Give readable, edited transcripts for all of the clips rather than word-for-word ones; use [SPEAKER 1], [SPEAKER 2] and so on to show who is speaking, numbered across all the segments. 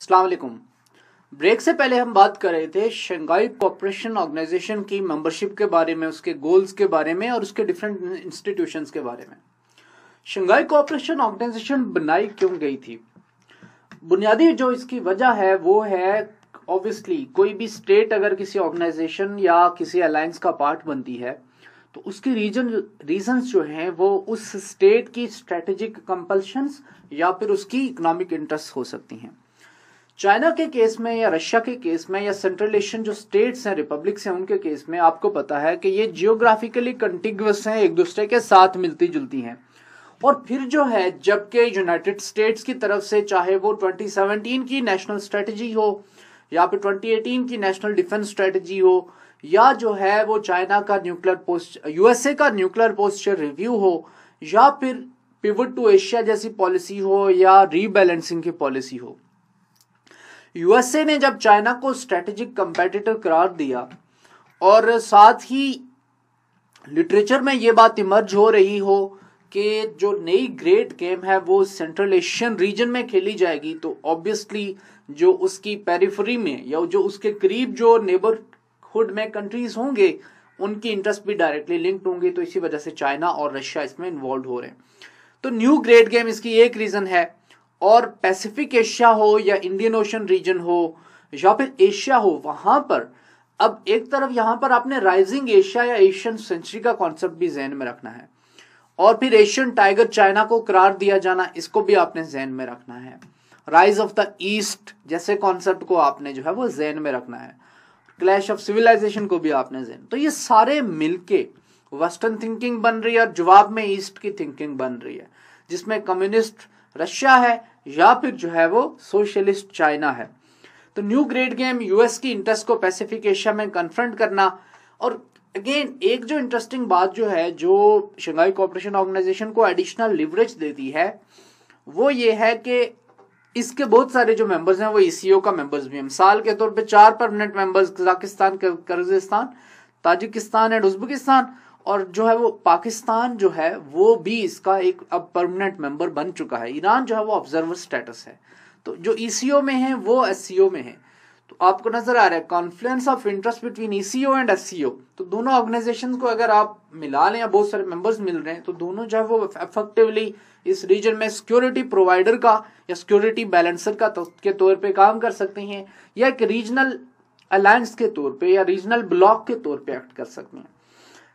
[SPEAKER 1] अस्सलाम वालेकुम। ब्रेक से पहले हम बात कर रहे थे शंघाई कोऑपरेशन ऑर्गेनाइजेशन की मेंबरशिप के बारे में, उसके गोल्स के बारे में और उसके डिफरेंट इंस्टीट्यूशंस के बारे में। शंघाई कोऑपरेशन ऑर्गेनाइजेशन बनाई क्यों गई थी? बुनियादी जो इसकी वजह है वो है ऑब्वियसली कोई भी स्टेट अगर किसी ऑर्गेनाइजेशन या किसी अलायंस का पार्ट बनती है तो उसकी रीजंस जो हैं वो उस स्टेट की स्ट्रेटेजिक कंपल्शंस या फिर उसकी इकोनॉमिक इंटरेस्ट हो सकती हैं। चाइना के केस में या रशिया के केस में या सेंट्रल एशियन जो स्टेट्स हैं, रिपब्लिक्स हैं, उनके केस में आपको पता है कि ये जियोग्राफिकली कंटिग्युअस हैं, एक दूसरे के साथ मिलती जुलती हैं। और फिर जो है जबकि यूनाइटेड स्टेट्स की तरफ से चाहे वो 2017 की नेशनल स्ट्रेटजी हो या फिर 2018 की नेशनल डिफेंस स्ट्रेटजी हो या जो है वो चाइना का यूएसए का न्यूक्लियर पोस्चर रिव्यू हो या फिर पिवट टू एशिया जैसी पॉलिसी हो या रीबैलेंसिंग की पॉलिसी हो, यूएसए ने जब चाइना को स्ट्रेटेजिक कंपेटिटर करार दिया और साथ ही लिटरेचर में ये बात इमर्ज हो रही हो कि जो नई ग्रेट गेम है वो सेंट्रल एशियन रीजन में खेली जाएगी, तो ऑब्वियसली जो उसकी पेरिफेरी में या जो उसके करीब जो नेबरहुड में कंट्रीज होंगे उनकी इंटरेस्ट भी डायरेक्टली लिंक्ड होंगे। तो इसी वजह से चाइना और रशिया इसमें इन्वॉल्व हो रहे हैं। तो न्यू ग्रेट गेम इसकी एक रीजन है। और पैसिफिक एशिया हो या इंडियन ओशन रीजन हो या फिर एशिया हो, वहां पर अब एक तरफ यहां पर आपने राइजिंग एशिया या एशियन सेंचुरी का कॉन्सेप्ट भी जहन में रखना है और फिर एशियन टाइगर चाइना को करार दिया जाना, इसको भी आपने जहन में रखना है। राइज ऑफ द ईस्ट जैसे कॉन्सेप्ट को आपने जो है वो जहन में रखना है। क्लैश ऑफ सिविलाइजेशन को भी आपने जहन, तो ये सारे मिलके वेस्टर्न थिंकिंग बन रही है और जवाब में ईस्ट की थिंकिंग बन रही है, जिसमें कम्युनिस्ट रशिया है या फिर जो है वो सोशलिस्ट चाइना है। तो न्यू ग्रेट गेम यूएस की इंटरेस्ट को पैसिफिक एशिया में कन्फ्रंट करना। और अगेन एक जो इंटरेस्टिंग बात जो है जो शंघाई कोऑपरेशन ऑर्गेनाइजेशन को एडिशनल लिवरेज देती है वो ये है कि इसके बहुत सारे जो मेंबर्स हैं वो ईसीओ का मेंबर्स भी हैं। मिसाल के तौर पे 4 permanent members Kazakhstan, Kyrgyzstan, Tajikistan and Uzbekistan, और जो है वो पाकिस्तान जो है वो भी इसका एक अब परमानेंट मेंबर बन चुका है। ईरान जो है वो ऑब्जर्वर स्टेटस है। तो जो ईसीओ में है वो एससीओ में है। तो आपको नजर आ रहा है Confluence of interest between eco and SCO. तो दोनों ऑर्गेनाइजेशन को अगर आप मिला लें या बहुत सारे मेंबर्स मिल रहे हैं तो दोनों जो है वो इफेक्टिवली इस रीजन में सिक्योरिटी प्रोवाइडर का या सिक्योरिटी बैलेंसर का के तौर पे काम कर सकते हैं या एक रीजनल अलायंस के तौर पे या रीजनल ब्लॉक के तौर पे एक्ट कर सकते हैं।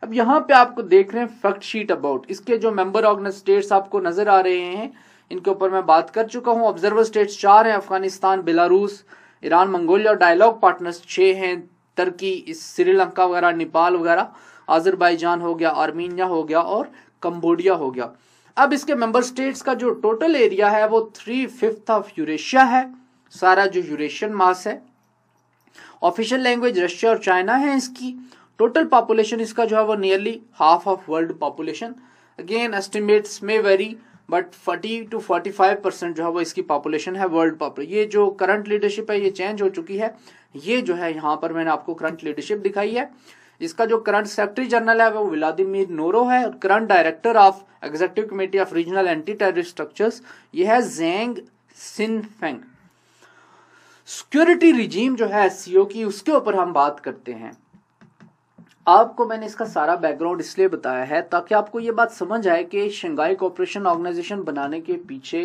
[SPEAKER 1] अब यहाँ पे आपको देख रहे हैं फैक्ट शीट अबाउट इसके जो मेंबर ऑर्गेनाइज स्टेट्स आपको नजर आ रहे हैं, इनके ऊपर मैं बात कर चुका हूँ। ऑब्जर्वर स्टेट्स 4 हैं, अफगानिस्तान, बेलारूस, ईरान, मंगोलिया, और डायलॉग पार्टनर्स 6 हैं, तुर्की, श्रीलंका वगैरह, नेपाल वगैरह, आजरबाईजान हो गया, आर्मीनिया हो गया और कंबोडिया हो गया। अब इसके मेंबर स्टेट्स का जो टोटल एरिया है वो 3/5 ऑफ यूरेशिया है, सारा जो यूरेशियन मास है। ऑफिशियल लैंग्वेज रशिया और चाइना है इसकी। टोटल पॉपुलेशन इसका जो है वो nearly half of world population. Again estimates में वेरी बट 40 to 45% जो है वो इसकी पॉपुलेशन है वर्ल्ड पॉपुलेशन। ये जो करंट लीडरशिप है ये चेंज हो चुकी है। ये जो है यहाँ पर मैंने आपको करंट लीडरशिप दिखाई है। इसका जो करंट सेक्रेटरी जनरल है वो व्लादिमीर नोरो है और current director of executive committee of regional anti terrorist structures ये है ज़ेंग सिनफेंग। सिक्योरिटी रिजीम जो है एससीओ की उसके ऊपर हम बात करते हैं। आपको मैंने इसका सारा बैकग्राउंड इसलिए बताया है ताकि आपको ये बात समझ आए कि शंघाई कोऑपरेशन ऑर्गेनाइजेशन बनाने के पीछे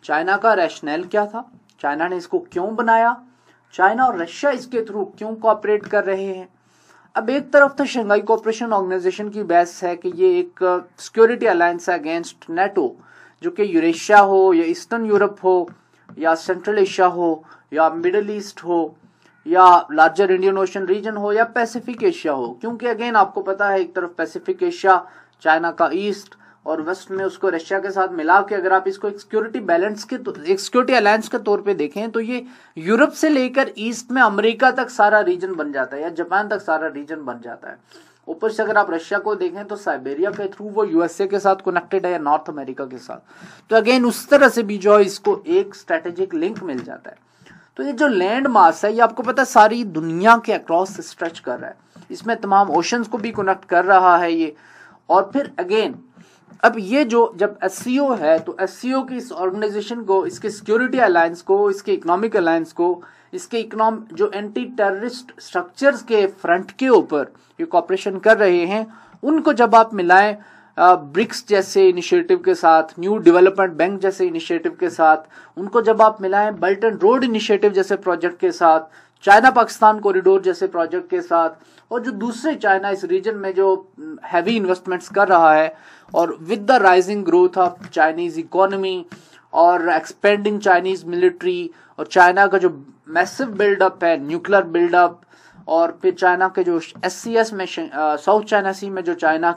[SPEAKER 1] चाइना का रैशनल क्या था, चाइना ने इसको क्यों बनाया, चाइना और रशिया इसके थ्रू क्यों कोऑपरेट कर रहे हैं। अब एक तरफ तो शंघाई कोऑपरेशन ऑर्गेनाइजेशन की बहस है कि ये एक सिक्योरिटी अलायंस है अगेंस्ट नेटो, जो कि यूरेशिया हो या ईस्टर्न यूरोप हो या सेंट्रल एशिया हो या मिडल ईस्ट हो या लार्जर इंडियन ओशन रीजन हो या पैसिफिक एशिया हो। क्योंकि अगेन आपको पता है एक तरफ पैसिफिक एशिया, चाइना का ईस्ट और वेस्ट में उसको रशिया के साथ मिला के अगर आप इसको एक सिक्योरिटी बैलेंस के एक सिक्योरिटी अलायंस के तौर पे देखें तो ये यूरोप से लेकर ईस्ट में अमेरिका तक सारा रीजन बन जाता है या जापान तक सारा रीजन बन जाता है। ऊपर से अगर आप रशिया को देखें तो साइबेरिया के थ्रू वो यूएसए के साथ कनेक्टेड है या नॉर्थ अमेरिका के साथ। तो अगेन उस तरह से भी जो इसको एक स्ट्रेटेजिक लिंक मिल जाता है। तो ये जो लैंड मास है ये आपको पता है सारी दुनिया के अक्रॉस स्ट्रेच कर रहा है, इसमें तमाम ओशंस को भी कनेक्ट कर रहा है ये। और फिर अगेन अब ये जो जब एससीओ है तो एससीओ की इस ऑर्गेनाइजेशन को, इसके सिक्योरिटी अलायंस को, इसके इकोनॉमिक अलायंस को, इसके जो एंटी टेररिस्ट स्ट्रक्चर्स के फ्रंट के ऊपर ये कॉपरेशन कर रहे हैं, उनको जब आप मिलाएं ब्रिक्स जैसे इनिशिएटिव के साथ, न्यू डेवलपमेंट बैंक जैसे इनिशिएटिव के साथ, उनको जब आप मिलाएं बेल्ट एंड रोड इनिशिएटिव जैसे प्रोजेक्ट के साथ, चाइना पाकिस्तान कॉरिडोर जैसे प्रोजेक्ट के साथ, और जो दूसरे चाइना इस रीजन में जो हैवी इन्वेस्टमेंट्स कर रहा है, और with the rising growth of Chinese economy और एक्सपेंडिंग चाइनीज मिलिट्री, और चाइना का जो मैसिव बिल्डअप है, न्यूक्लियर बिल्डअप, और फिर चाइना के जो SCS में साउथ चाइना सी में जो चाइना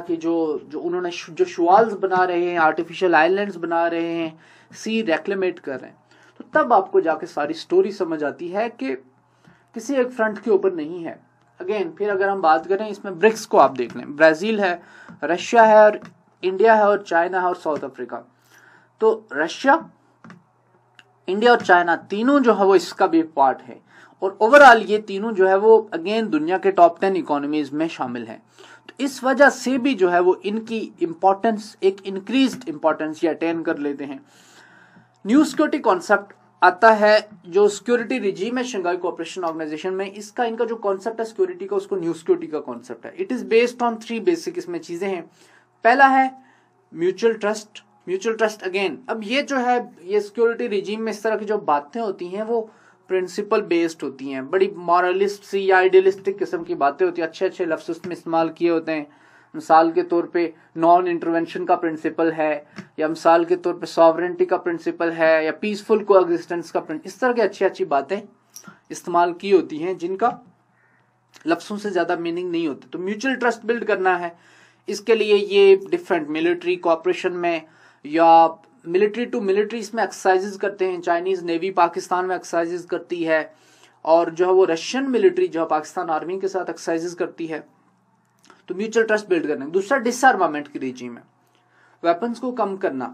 [SPEAKER 1] की जो उन्होंने जो शुआल्स बना रहे हैं, आर्टिफिशियल आइलैंड्स बना रहे हैं, सी रेक्लेमेट कर रहे हैं, तो तब आपको जाके सारी स्टोरी समझ आती है कि किसी एक फ्रंट के ऊपर नहीं है। अगेन फिर अगर हम बात करें इसमें ब्रिक्स को आप देख लें, ब्राजील है, रशिया है, और इंडिया है, और चाइना है, और साउथ अफ्रीका। तो रशिया, इंडिया और चाइना तीनों जो है वो इसका भी पार्ट है, और ओवरऑल ये तीनों जो है वो अगेन दुनिया के टॉप 10 इकोनॉमीज में शामिल हैं। तो इस वजह से भी जो है वो इनकी इंपॉर्टेंस, एक इंक्रीज्ड इंपॉर्टेंस ये अटेन कर लेते हैं। न्यू सिक्योरिटी कॉन्सेप्ट आता है, जो सिक्योरिटी रिजीम है शंघाई कोऑपरेशन ऑर्गेनाइजेशन में, इनका जो कॉन्सेप्ट है सिक्योरिटी का, उसको न्यू सिक्योरिटी का कॉन्सेप्ट है। It is based on 3 basic इसमें चीजें हैं। पहला है mutual trust. Mutual trust again, अब ये जो है ये सिक्योरिटी रिजीम में इस तरह की जो बातें होती हैं वो प्रिंसिपल बेस्ड होती हैं, बड़ी मॉरलिस्ट सी या आइडियलिस्टिक किस्म की बातें होती हैं, अच्छे अच्छे लफ्ज उसमें इस्तेमाल किए होते हैं। मिसाल के तौर पे नॉन इंटरवेंशन का प्रिंसिपल है, या मिसाल के तौर पे सॉवरेंटी का प्रिंसिपल है, या पीसफुल कोएग्जिस्टेंस का प्रिंसिपल, इस तरह की अच्छी अच्छी बातें इस्तेमाल की होती हैं जिनका लफ्जों से ज्यादा मीनिंग नहीं होता। तो म्यूचुअल ट्रस्ट बिल्ड करना है, इसके लिए ये डिफरेंट मिलिट्री कोऑपरेशन में या मिलिट्री टू मिलिट्री इसमें एक्सरसाइजेज करते हैं। चाइनीज नेवी पाकिस्तान में एक्सरसाइजेज करती है, और जो है वो रशियन मिलिट्री जो है पाकिस्तान आर्मी के साथ एक्सरसाइजेज करती है। तो म्यूचुअल ट्रस्ट बिल्ड करना। दूसरा डिसआर्मामेंट की रिजीम है, वेपन्स को कम करना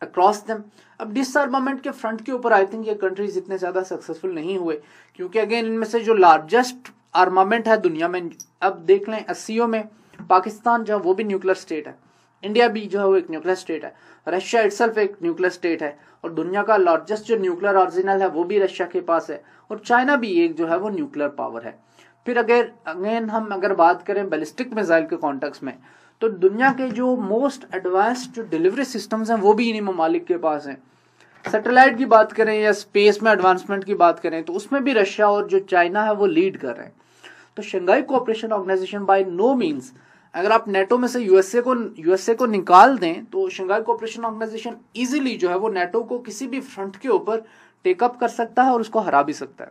[SPEAKER 1] अक्रॉस देम। अब डिसआर्मामेंट के फ्रंट के ऊपर आई थिंक ये कंट्रीज इतने ज्यादा सक्सेसफुल नहीं हुए, क्योंकि अगेन इनमें से जो लार्जेस्ट आर्मामेंट है दुनिया में, अब देख लें SCO में पाकिस्तान जो है वो भी न्यूक्लियर स्टेट है, इंडिया भी जो है वो एक न्यूक्लियर स्टेट है, रशिया इटसेल्फ एक न्यूक्लियर स्टेट है, और दुनिया का लार्जेस्ट जो न्यूक्लियर आर्सेनल है वो भी रशिया के पास है, और चाइना भी एक जो है वो न्यूक्लियर पावर है। फिर अगेन हम अगर बात करें बैलिस्टिक मिसाइल के कॉन्टेक्स्ट में, तो दुनिया के जो मोस्ट एडवांस्ड जो डिलीवरी सिस्टम्स हैं वो भी इन्हीं ममालिक के पास हैं। सैटेलाइट की बात करें या स्पेस में एडवांसमेंट की बात करें तो उसमें भी रशिया और जो चाइना है वो लीड कर रहे हैं। तो Shanghai cooperation organisation by no means, अगर आप नेटो में से यूएसए को निकाल दें तो शंघाई कोऑपरेशन ऑर्गेनाइजेशन इजीली जो है वो नेटो को किसी भी फ्रंट के ऊपर टेकअप कर सकता है और उसको हरा भी सकता है।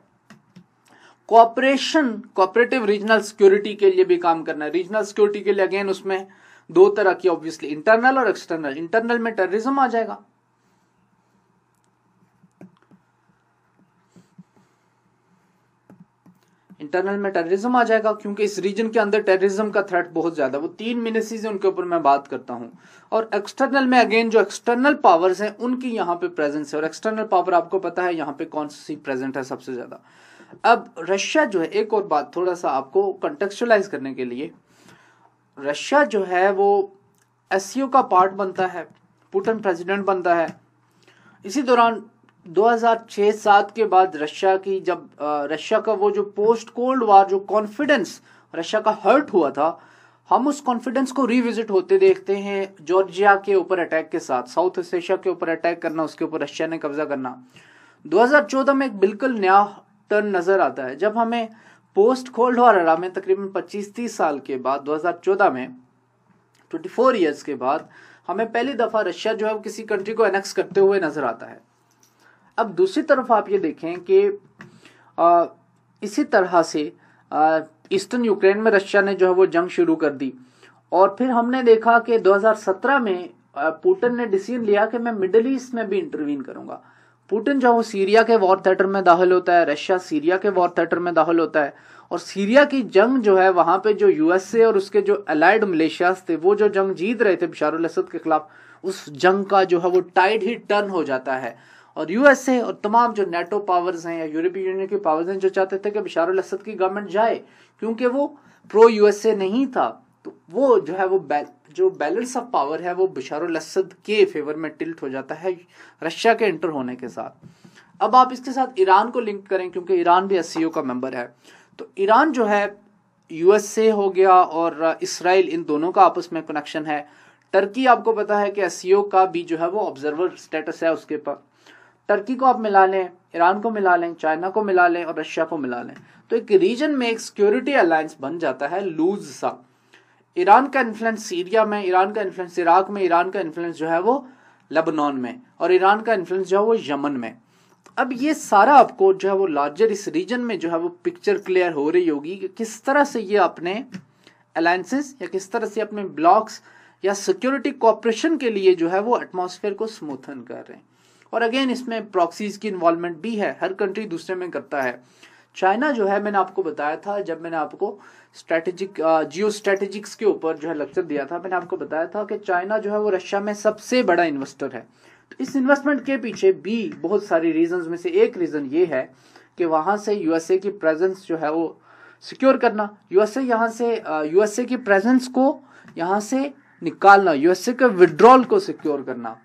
[SPEAKER 1] कोऑपरेटिव रीजनल सिक्योरिटी के लिए भी काम करना है। रीजनल सिक्योरिटी के लिए अगेन उसमें 2 तरह की, ऑब्वियसली इंटरनल और एक्सटर्नल। इंटरनल में टेररिज्म आ जाएगा, क्योंकि इस रीजन के अंदर टेररिज्म का थ्रेट बहुत ज्यादा, वो 3 मिनिसीज है उनके ऊपर मैं बात करता हूं। और एक्सटर्नल में अगेन जो एक्सटर्नल पावर्स हैं उनकी यहाँ पे प्रेजेंस है, और एक्सटर्नल पावर आपको पता है यहाँ पे कौन सी प्रेजेंट है सबसे ज्यादा। अब रशिया जो है, एक और बात थोड़ा सा आपको कंटेक्चुअलाइज करने के लिए, रशिया जो है वो SCO का पार्ट बनता है, पुतिन प्रेसिडेंट बनता है। इसी दौरान 2006-07 के बाद रशिया की जब रशिया का वो जो पोस्ट कोल्ड वार जो कॉन्फिडेंस रशिया का हर्ट हुआ था, हम उस कॉन्फिडेंस को रिविजिट होते देखते हैं जॉर्जिया के ऊपर अटैक के साथ, साउथ ईस्ट एशिया के ऊपर अटैक करना, उसके ऊपर रशिया ने कब्जा करना। 2014 में एक बिल्कुल नया टर्न नजर आता है, जब हमें पोस्ट कोल्ड वॉर एरा में तकरीबन 25-30 साल के बाद 2014 में 24 ईयर्स के बाद हमें पहली दफा रशिया जो है वो किसी कंट्री को एनेक्स करते हुए नजर आता है। अब दूसरी तरफ आप ये देखें कि इसी तरह से ईस्टर्न यूक्रेन में रशिया ने जो है वो जंग शुरू कर दी, और फिर हमने देखा कि 2017 में पुतिन ने डिसीजन लिया कि मैं मिडिल ईस्ट में भी इंटरवीन करूंगा। पुतिन जो है वो सीरिया के वॉर थिएटर में दाखिल होता है, रशिया सीरिया के वॉर थिएटर में दाखिल होता है, और सीरिया की जंग जो है वहां पे जो यूएसए और उसके जो अलाइड मलेशियाज थे वो जो जंग जीत रहे थे बशार अल असद के खिलाफ, उस जंग का जो है वो टाइड ही टर्न हो जाता है, और यूएसए और तमाम जो नेटो पावर्स हैं या यूरोपीय यूनियन की पावर्स हैं जो चाहते थे कि बशार अल असद की गवर्नमेंट जाए, क्योंकि वो प्रो यूएसए नहीं था, तो वो जो है वो जो बैलेंस ऑफ पावर है वो बशर अल असद के फेवर में टिल्ट हो जाता है रशिया के एंटर होने के साथ। अब आप इसके साथ ईरान को लिंक करें, क्योंकि ईरान भी एससीओ का मेंबर है। तो ईरान जो है यूएसए हो गया और इसराइल, इन दोनों का आपस में कनेक्शन है। टर्की आपको पता है कि एससीओ का भी जो है वो ऑब्जर्वर स्टेटस है उसके पास। टर्की को आप मिला लें, ईरान को मिला लें, चाइना को मिला लें और रशिया को मिला लें, तो एक रीजन में एक सिक्योरिटी अलायंस बन जाता है लूज सा। ईरान का इन्फ्लुएंस सीरिया में, ईरान का इन्फ्लुएंस इराक में, ईरान का इन्फ्लुएंस जो है वो लेबनान में, और ईरान का इन्फ्लुएंस जो है वो यमन में। अब ये सारा आपको जो है वो लार्जर इस रीजन में जो है वो पिक्चर क्लियर हो रही होगी कि किस तरह से ये अपने अलायंसेस या किस तरह से अपने ब्लॉक्स या सिक्योरिटी कोऑपरेशन के लिए जो है वो एटमॉस्फेयर को स्मूथन कर रहे हैं। और अगेन इसमें प्रॉक्सीज की इन्वॉल्वमेंट भी है, हर कंट्री दूसरे में करता है। चाइना जो है, मैंने आपको बताया था जब मैंने आपको स्ट्रेटेजिक जियो स्ट्रेटेजिक्स के ऊपर जो है लेक्चर दिया था, मैंने आपको बताया था कि चाइना जो है वो रशिया में सबसे बड़ा इन्वेस्टर है। तो इस इन्वेस्टमेंट के पीछे भी बहुत सारी रीजंस में से एक रीजन ये है कि वहां से यूएसए की प्रेजेंस जो है वो सिक्योर करना, यूएसए की प्रेजेंस को यहां से निकालना, यूएसए के विड्रॉल को सिक्योर करना।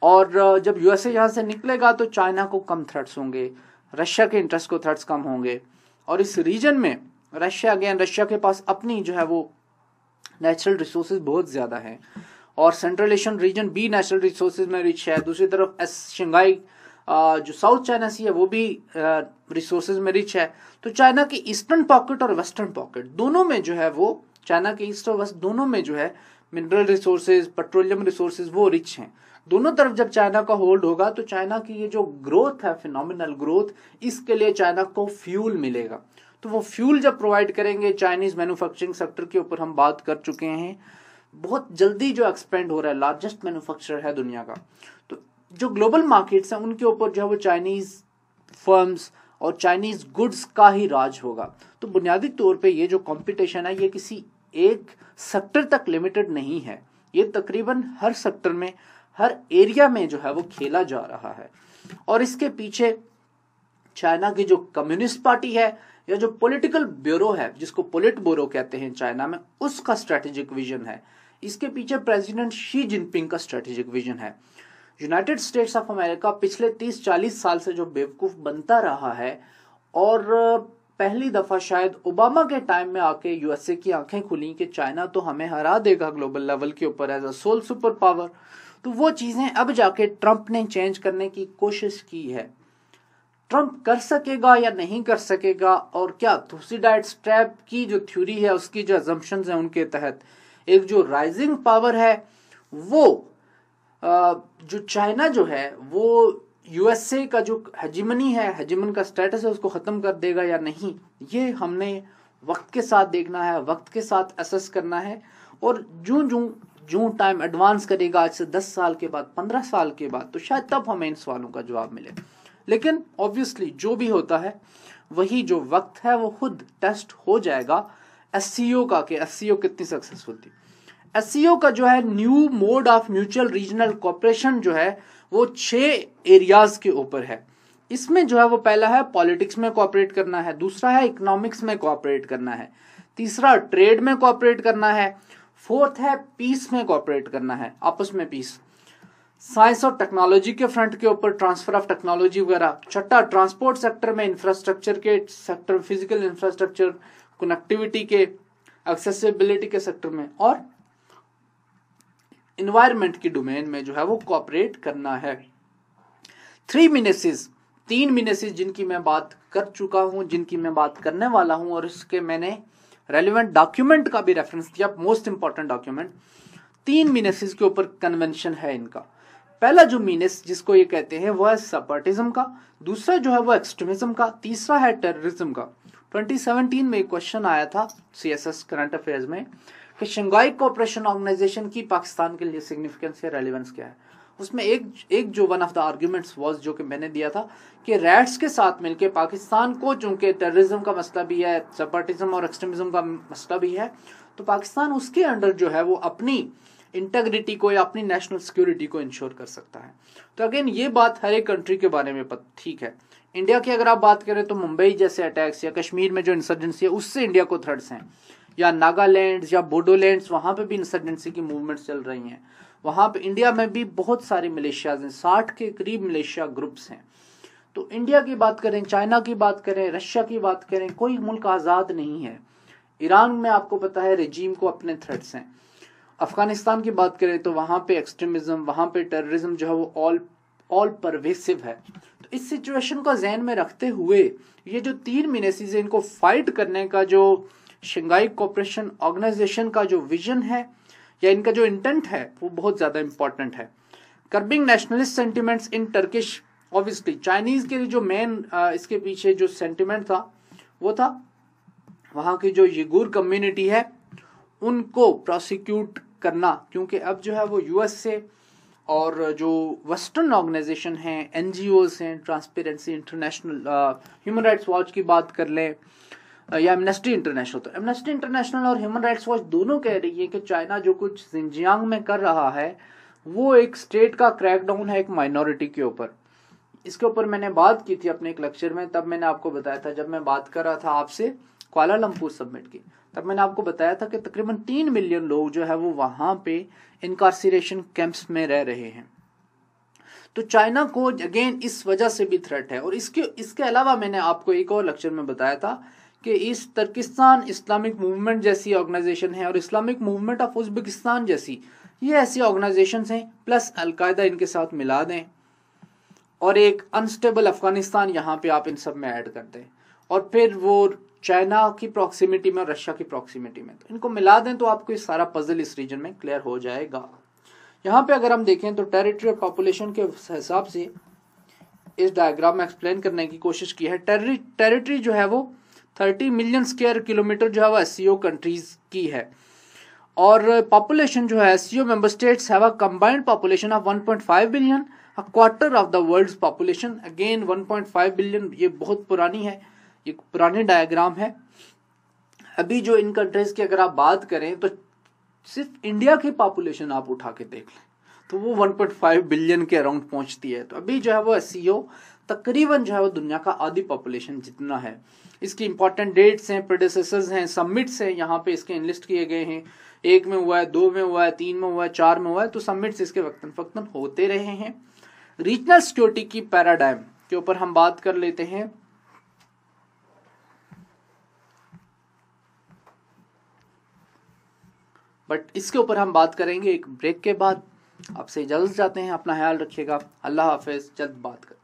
[SPEAKER 1] और जब यूएसए यहां से निकलेगा तो चाइना को कम थ्रेट्स होंगे, रशिया के इंटरेस्ट को थ्रेट्स कम होंगे। और इस रीजन में रशिया के पास अपनी जो है वो नेचुरल रिसोर्सेज बहुत ज्यादा है, और सेंट्रल एशियन रीजन भी नेचुरल रिसोर्सेज में रिच है। दूसरी तरफ शंघाई जो साउथ चाइना सी है वो भी रिसोर्सेज में रिच है। तो चाइना की ईस्टर्न पॉकेट और वेस्टर्न पॉकेट दोनों में जो है वो, चाइना के ईस्ट और वेस्ट दोनों में जो है मिनरल रिसोर्सेज, पेट्रोलियम रिसोर्सेज वो रिच हैं। दोनों तरफ जब चाइना का होल्ड होगा तो चाइना की ये जो ग्रोथ है, फिनोमिनल ग्रोथ, इसके लिए चाइना को फ्यूल मिलेगा। तो वो फ्यूल जब प्रोवाइड करेंगे, चाइनीज मैन्युफैक्चरिंग सेक्टर के ऊपर हम बात कर चुके हैं, बहुत जल्दी जो एक्सपेंड हो रहा है, लार्जेस्ट मैन्युफैक्चरर है दुनिया का। तो जो ग्लोबल मार्केट्स हैं उनके ऊपर जो है वो चाइनीज फर्म्स और चाइनीज गुड्स का ही राज होगा। तो बुनियादी तौर पे ये जो कंपटीशन है ये किसी एक सेक्टर तक लिमिटेड नहीं है, ये तकरीबन हर सेक्टर में, हर एरिया में जो है वो खेला जा रहा है। और इसके पीछे चाइना की जो कम्युनिस्ट पार्टी है या जो पॉलिटिकल ब्यूरो है, जिसको पोलिट ब्यूरो कहते हैं चाइना में, उसका स्ट्रेटेजिक विजन है। इसके पीछे प्रेसिडेंट शी जिनपिंग का स्ट्रेटेजिक विजन है। यूनाइटेड स्टेट्स ऑफ अमेरिका पिछले 30-40 साल से जो बेवकूफ बनता रहा है, और पहली दफा शायद ओबामा के टाइम में आके यूएसए की आंखें खुली कि चाइना तो हमें हरा देगा ग्लोबल लेवल के ऊपर as a sole super power. तो वो चीजें अब जाके ट्रंप ने चेंज करने की कोशिश की है। ट्रंप कर सकेगा या नहीं कर सकेगा, और क्या थुसिडाइड्स ट्रैप की जो थ्योरी है, उसकी जो अजम्पशंस हैं, उनके तहत एक जो राइजिंग पावर है वो जो चाइना जो है वो यूएसए का जो हेजिमनी है, हेजिमन का स्टेटस है, उसको खत्म कर देगा या नहीं, ये हमने वक्त के साथ देखना है, वक्त के साथ असेस करना है। और जूं टाइम एडवांस करेगा, आज से 10 साल के बाद, 15 साल के बाद, तो शायद तब हमें इन सवालों का जवाब मिले। लेकिन ऑब्वियसली जो भी होता है वही जो वक्त है वो खुद टेस्ट हो जाएगा एससीओ का, कि एससीओ कितनी सक्सेसफुल थी। एससीओ का जो है new mode of mutual regional cooperation जो है वो 6 एरियाज के ऊपर है। इसमें जो है वो पहला है पॉलिटिक्स में कोऑपरेट करना है, दूसरा है इकोनॉमिक्स में कोऑपरेट करना है, तीसरा ट्रेड में कोऑपरेट करना है, फोर्थ है पीस में कोऑपरेट करना है, आपस में पीस, साइंस और टेक्नोलॉजी के फ्रंट के ऊपर ट्रांसफर ऑफ टेक्नोलॉजी वगैरह, छठा ट्रांसपोर्ट सेक्टर में, इंफ्रास्ट्रक्चर के सेक्टर, फिजिकल इंफ्रास्ट्रक्चर, कनेक्टिविटी के, एक्सेसिबिलिटी के सेक्टर में, और इन्वायरमेंट की डोमेन में जो है वो कोऑपरेट करना है। 3 मीनेसिस जिनकी मैं बात कर चुका हूं, जिनकी मैं बात करने वाला हूं, और इसके मैंने रेलिवेंट डॉक्यूमेंट का भी रेफरेंस दिया, मोस्ट इंपॉर्टेंट डॉक्यूमेंट। 3 मीनेसिस के ऊपर कन्वेंशन है इनका। पहला जो मीनेस जिसको ये कहते हैं वो है सेपरेटिज्म का, दूसरा जो है वो एक्सट्रीमिज्म का, तीसरा है टेररिज्म का। 2017 में एक क्वेश्चन आया था सीएसएस करंट अफेयर्स में कि शंघाई कोऑपरेशन ऑर्गेनाइजेशन की पाकिस्तान के लिए सिग्निफिकेंस या रेलेवेंस क्या है। उसमें एक जो one of the arguments was, जो कि मैंने दिया था, कि रैट्स के साथ मिलकर पाकिस्तान को, चूंकि टेररिज्म का मसला भी है, सेपरेटिज्म और एक्सट्रीमिज्म का मसला भी है, तो पाकिस्तान उसके अंडर जो है वो अपनी इंटेग्रिटी को या अपनी नेशनल सिक्योरिटी को इंश्योर कर सकता है। तो अगेन ये बात हर एक कंट्री के बारे में ठीक है। इंडिया की अगर आप बात करें तो मुंबई जैसे अटैक्स या कश्मीर में जो इंसर्जेंसी है उससे इंडिया को थ्रेट्स हैं, या नागालैंड या बोडोलैंड, वहां पे भी इंसर्जेंसी की मूवमेंट्स चल रही हैं। वहां पे इंडिया में भी बहुत सारे मिलिशियाज हैं, 60 के करीब मिलिशिया ग्रुप्स हैं। तो इंडिया की बात करें, चाइना की बात करें, रशिया की बात करें, कोई मुल्क आज़ाद नहीं है। ईरान में आपको पता है रेजीम को अपने थ्रेट्स हैं। अफगानिस्तान की बात करें तो वहां पे एक्सट्रीमिज्म, वहां पे टेररिज्म जो है वो ऑल परवेसिव है। तो इस सिचुएशन को ध्यान में रखते हुए ये जो 3 मिनेसीज है, इनको फाइट करने का जो शंघाई कोऑपरेशन ऑर्गेनाइजेशन का जो विजन है या इनका जो इंटेंट है वो बहुत ज्यादा इंपॉर्टेंट है। कर्बिंग नेशनलिस्ट सेंटिमेंट्स इन टर्किश, ऑब्वियसली चाइनीज के लिए जो मेन इसके पीछे जो सेंटिमेंट था वो था वहां की जो युगुर कम्युनिटी है उनको प्रोसिक्यूट करना, क्योंकि अब जो है वो यूएस से और जो वेस्टर्न ऑर्गेनाइजेशन हैं, एनजीओज हैं, transparency international, human rights watch की बात कर लें या एमनेस्टी इंटरनेशनल, तो एमनेस्टी इंटरनेशनल और ह्यूमन राइट्स वॉच दोनों कह रही है कि चाइना जो कुछ जिंजियांग में कर रहा है वो एक स्टेट का क्रैकडाउन है एक माइनॉरिटी के ऊपर। इसके ऊपर मैंने बात की थी अपने एक लेक्चर में, तब मैंने आपको बताया था, जब मैं बात कर रहा था आपसे कुआलालंपुर समिट की, तब मैंने आपको बताया था कि तकरीबन 3 मिलियन लोग जो है वो वहां पे इनकार्सिरेशन कैंप्स में रह रहे हैं। तो चाइना को अगेन इस वजह से भी थ्रेट है। और इसके अलावा मैंने आपको एक और लेक्चर में बताया था कि इस तुर्किस्तान इस्लामिक मूवमेंट जैसी ऑर्गेनाइजेशन है और इस्लामिक मूवमेंट ऑफ उज्बेकिस्तान जैसी ये ऐसी ऑर्गेनाइजेशन हैं, प्लस अलकायदा इनके साथ मिला दें और एक अनस्टेबल अफगानिस्तान यहाँ पे आप इन सब में ऐड कर दें और फिर वो चाइना की प्रॉक्सिमिटी में और रशिया की प्रॉक्सिमिटी में, तो इनको मिला दें तो आपको ये सारा पजल इस रीजन में क्लियर हो जाएगा। यहाँ पे अगर हम देखें तो टेरिटरी और पॉपुलेशन के हिसाब से इस डायग्राम में एक्सप्लेन करने की कोशिश की है। टेरिटरी जो है वो 30 मिलियन स्क्वायर किलोमीटर जो है वो एससीओ कंट्रीज की है और पॉपुलेशन जो है SCO member states have a combined population of 1.5 billion, a quarter of the world's population. Again 1.5 billion ये बहुत पुरानी है, ये पुरानी डायग्राम है। अभी जो इन कंट्रीज की अगर आप बात करें तो सिर्फ इंडिया की पॉपुलेशन आप उठा के देख लें तो वो 1.5 बिलियन के अराउंड पहुंचती है। तो अभी जो है वो एससीओ तकरीबन जो है वो दुनिया का आधी पॉपुलेशन जितना है। इसकी इंपॉर्टेंट डेट्स हैं, प्रेडिसेसर्स हैं, समिट्स हैं, यहाँ पे इसके इनलिस्ट किए गए हैं। 1 में हुआ है, 2 में हुआ है, 3 में हुआ है, 4 में हुआ है, तो समिट्स इसके वक्तन फक्तन होते रहे हैं। रीजनल सिक्योरिटी की पैराडाइम के ऊपर हम बात कर लेते हैं। बट इसके ऊपर हम बात करेंगे एक ब्रेक के बाद। आपसे इजाजत चाहते हैं, अपना ख्याल रखिएगा, अल्लाह हाफिज, जल्द बात करें।